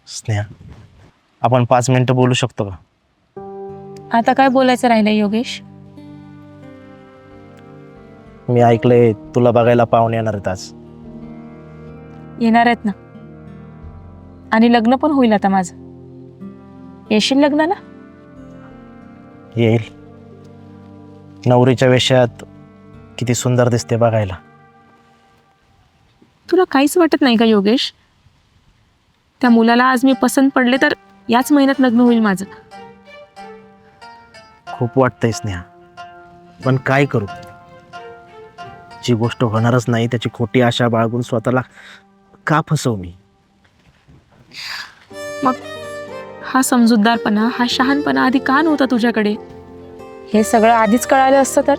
स्नेहा, आपण 5 मिनिटं बोलू शकतो का? आता काय बोलायचं राहिलंय योगेश? मी ऐकलंय तुला बघायला पाहुणे येणार आहेत आज. येणार आहेत ना. आणि लग्न पण होईल आता माझं. येशील लग्नाला? येईल. नवरीच्या वेशात किती सुंदर दिसते बघायला. तुला काहीच वाटत नाही का योगेश? त्या मुलाला आज मी पसंत पडले तर याच महिन्यात लग्न होईल माझं. खूप वाटतंय स्नेहा, पण काय करू? जी गोष्ट होणारच नाही त्याची खोटी आशा बाळगून स्वतःला का फसवू मी? मग हा समजूतदारपणा, हा शहाणपणा आधी का नव्हता तुझ्याकडे? हे सगळं आधीच कळालं असतं तर